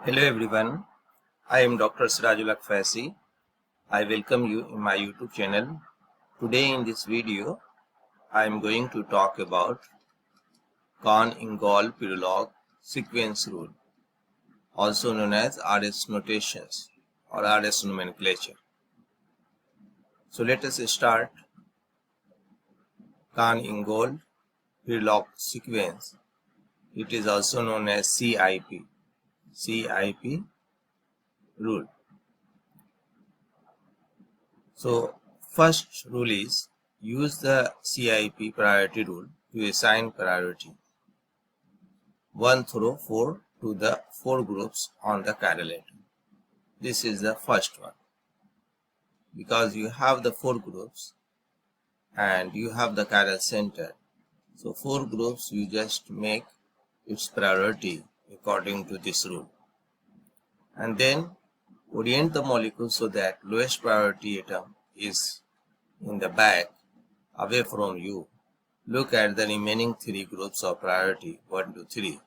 Hello everyone, I am Dr. Sirajul Akfasi. I welcome you in my YouTube channel. Today in this video, I am going to talk about Kahn-Ingold-Pirolog sequence rule, also known as RS notations or RS nomenclature. So let us start. Kahn-Ingold-Pirolog sequence. It is also known as CIP rule. So first rule is use the CIP priority rule to assign priority 1 through 4 to the 4 groups on the chiral atom. This is the first one. Because you have the 4 groups and you have the chiral center. So 4 groups you just make its priority according to this rule. And then orient the molecule so that lowest priority atom is in the back away from you. Look at the remaining 3 groups of priority 1 to 3.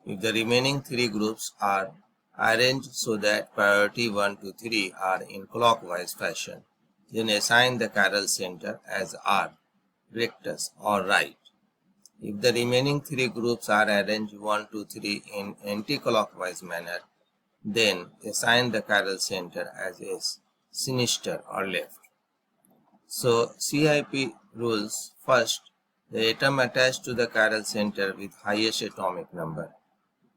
If the remaining 3 groups are arranged so that priority 1 to 3 are in clockwise fashion, then assign the chiral center as R, rectus or right. If the remaining 3 groups are arranged 1 to 3 in anti-clockwise manner, then assign the chiral center as S, sinister or left. So CIP rules: first, the atom attached to the chiral center with highest atomic number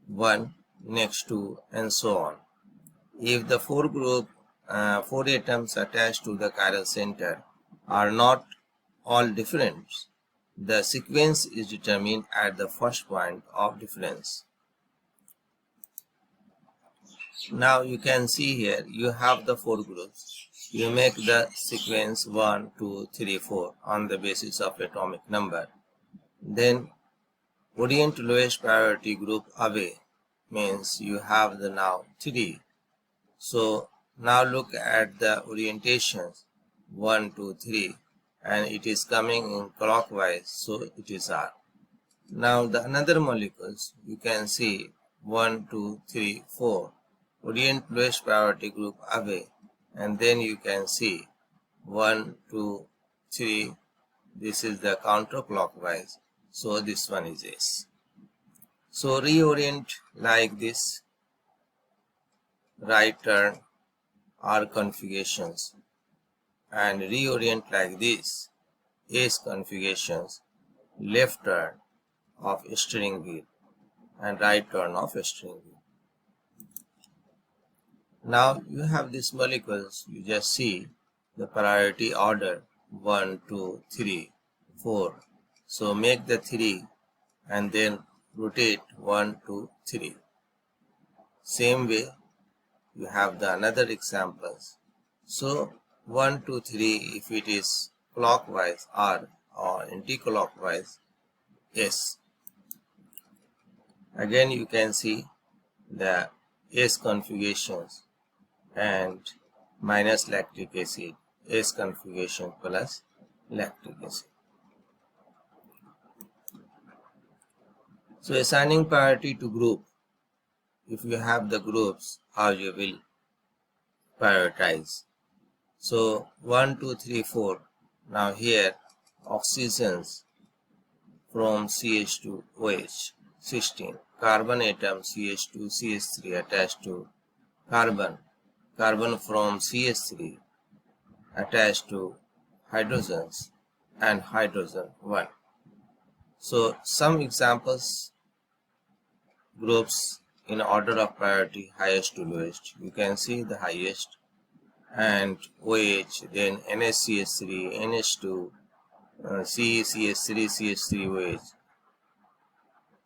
1, next to, and so on. If the 4 atoms attached to the chiral center are not all different, the sequence is determined at the first point of difference. Now you can see here you have the 4 groups. You make the sequence 1, 2, 3, 4 on the basis of atomic number. Then orient lowest priority group away, means you have the now 3. So now look at the orientations 1, 2, 3 and it is coming in clockwise, so it is R. Now the another molecules you can see 1, 2, 3, 4. Orient lowest priority group away and then you can see 1, 2, 3. This is the counterclockwise, so this one is S. So reorient like this, right turn R configurations, and reorient like this, S configurations, left turn of steering wheel and right turn of steering wheel. Now you have these molecules, you just see the priority order 1, 2, 3, 4. So make the 3 and then rotate 1, 2, 3. Same way you have the another examples. So 1, 2, 3 if it is clockwise R or anti-clockwise S. Again you can see the S configurations and minus lactic acid, S configuration plus lactic acid. So assigning priority to group, if you have the groups, how you will prioritize. So 1, 2, 3, 4. Now here oxygens from CH to OH 16. Carbon atom CH2 CH3 attached to carbon. Carbon from CH3 attached to hydrogens and hydrogen 1. So some examples groups in order of priority highest to lowest. You can see the highest and OH, then NHCH3, NH2, CH3, CH3OH,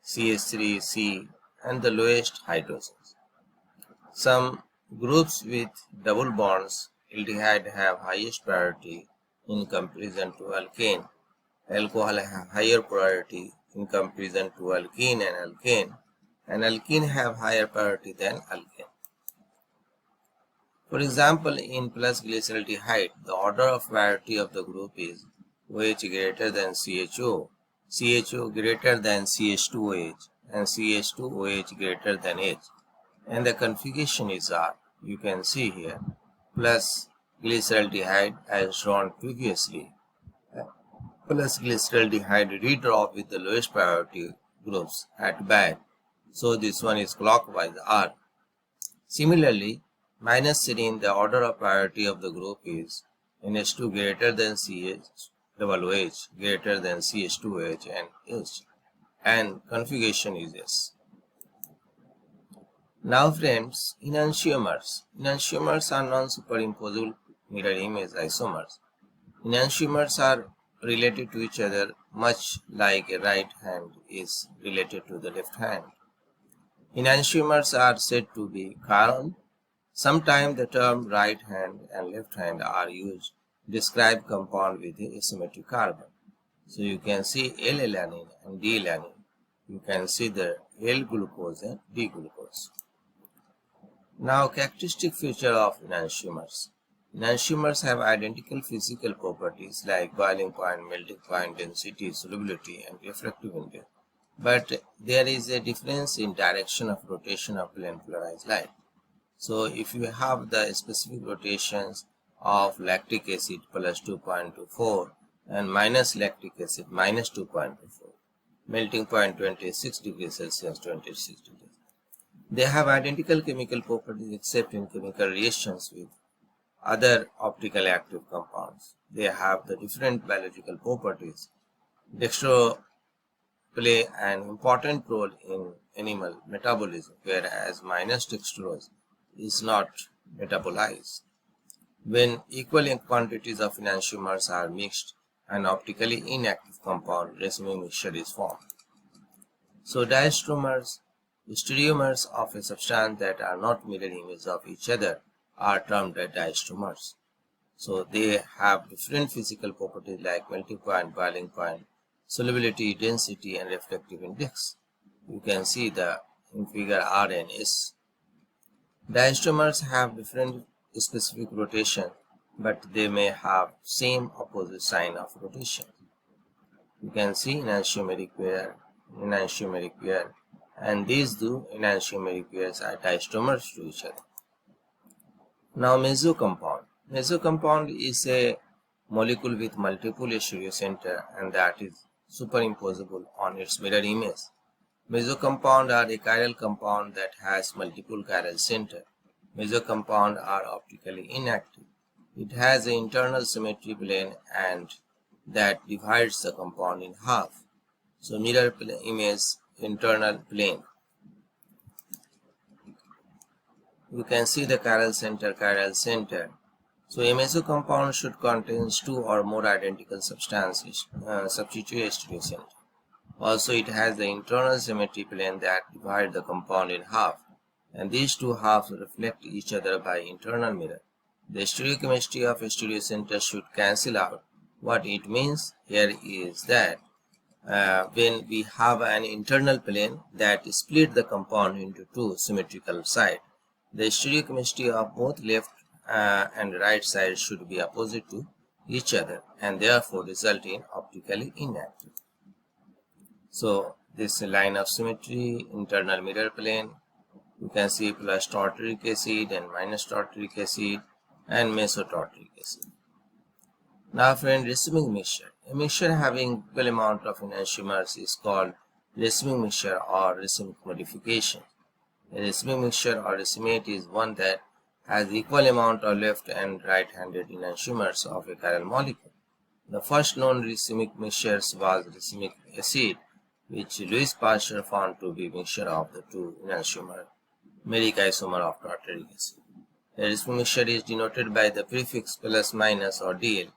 CH3, C, and the lowest hydrogens. Some groups with double bonds aldehyde have highest priority in comparison to alkane. Alcohol have higher priority in comparison to alkene and alkane. And alkene have higher priority than alkane. For example, in plus glyceraldehyde, the order of priority of the group is OH greater than CHO, CHO greater than CH2OH, and CH2OH greater than H. and the configuration is R. You can see here plus glyceraldehyde as drawn previously, plus glyceraldehyde redraw with the lowest priority groups at back. So this one is clockwise R. Similarly, minus serine, the order of priority of the group is NH2 greater than CH, greater than CH2H and H, and configuration is S. Now friends, enantiomers. Enantiomers are non-superimposable mirror image isomers. Enantiomers are related to each other much like a right hand is related to the left hand. Enantiomers are said to be chiral. Sometimes the term right hand and left hand are used to describe compound with a asymmetric carbon. So you can see L-alanine and D-alanine. You can see the L-glucose and D-glucose. Now, characteristic feature of enantiomers. Enantiomers have identical physical properties like boiling point, melting point, density, solubility, and refractive index. But there is a difference in direction of rotation of plane polarized light. So, if you have the specific rotations of lactic acid plus 2.24 and minus lactic acid minus 2.24, melting point 26 degrees Celsius, 26 degrees. They have identical chemical properties except in chemical reactions with other optically active compounds. They have the different biological properties. Dextro play an important role in animal metabolism, whereas minus dextrose is not metabolized. When equal quantities of enantiomers are mixed, an optically inactive compound racemic mixture is formed. So diastromers, stereomers of a substance that are not mirror images of each other are termed diastromers. So they have different physical properties like melting point, boiling point, solubility, density, and refractive index. You can see the in figure R and S. Diastromers have different specific rotation, but they may have same opposite sign of rotation. You can see enantiomeric pair, and these two enantiomeric pairs are diastromers to each other. Now Meso compound. Meso compound is a molecule with multiple stereocenter and that is superimposable on its mirror image. Meso compound are a chiral compound that has multiple chiral center. Meso compound are optically inactive. It has an internal symmetry plane and that divides the compound in half. So mirror image internal plane. You can see the chiral center. So a meso compound should contain two or more identical substances, substitute stereocenter. Also, it has the internal symmetry plane that divides the compound in half, and these two halves reflect each other by internal mirror. The stereochemistry of a stereocenter should cancel out. What it means here is that when we have an internal plane that split the compound into two symmetrical sides, the stereochemistry of both left and right sides should be opposite to each other and therefore result in optically inactive. So this line of symmetry, internal mirror plane, you can see plus tartaric acid and minus tartaric acid and mesotartaric acid. Now friend, racemic mixture. A mixture having equal amount of enantiomers is called racemic mixture or racemic modification. A racemic mixture or racemate is one that has equal amount of left and right-handed enantiomers of a chiral molecule. The first known racemic mixtures was racemic acid, which Louis Pasteur found to be mixture of the two enantiomer meric isomer of tartaric acid. A racemic mixture is denoted by the prefix plus minus or DL.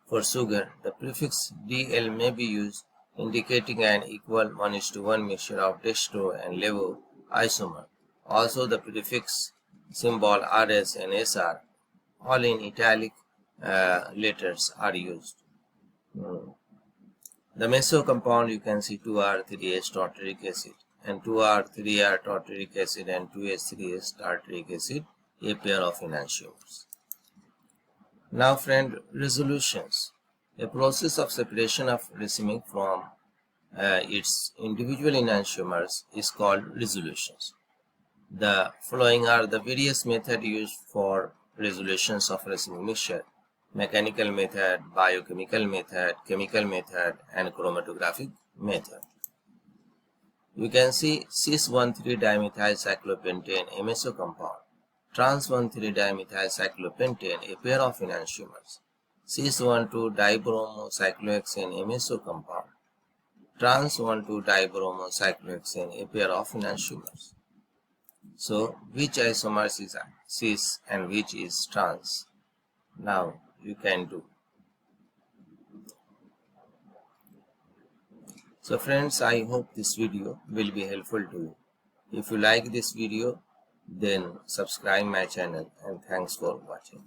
For sugar, the prefix DL may be used indicating an equal 1:1 mixture of dextro and levo isomer. Also, the prefix symbol RS and SR, all in italic letters, are used. The Meso compound, you can see 2R3H tartaric acid and 2R3R tartaric acid and 2H3H tartaric acid, a pair of enantiomers. Now friend, resolutions. A process of separation of racemic from its individual enantiomers is called resolutions. The following are the various methods used for resolutions of racemic mixture: mechanical method, biochemical method, chemical method, and chromatographic method. You can see cis-1,3-dimethylcyclopentane, a Meso compound; trans-1,3-dimethylcyclopentane, a pair of enantiomers; cis-1,2-dibromocyclohexane, a Meso compound; trans-1,2-dibromocyclohexane, a pair of enantiomers. So, which isomers is cis and which is trans? Now you can do. So friends, I hope this video will be helpful to you. If you like this video, then subscribe my channel, and thanks for watching.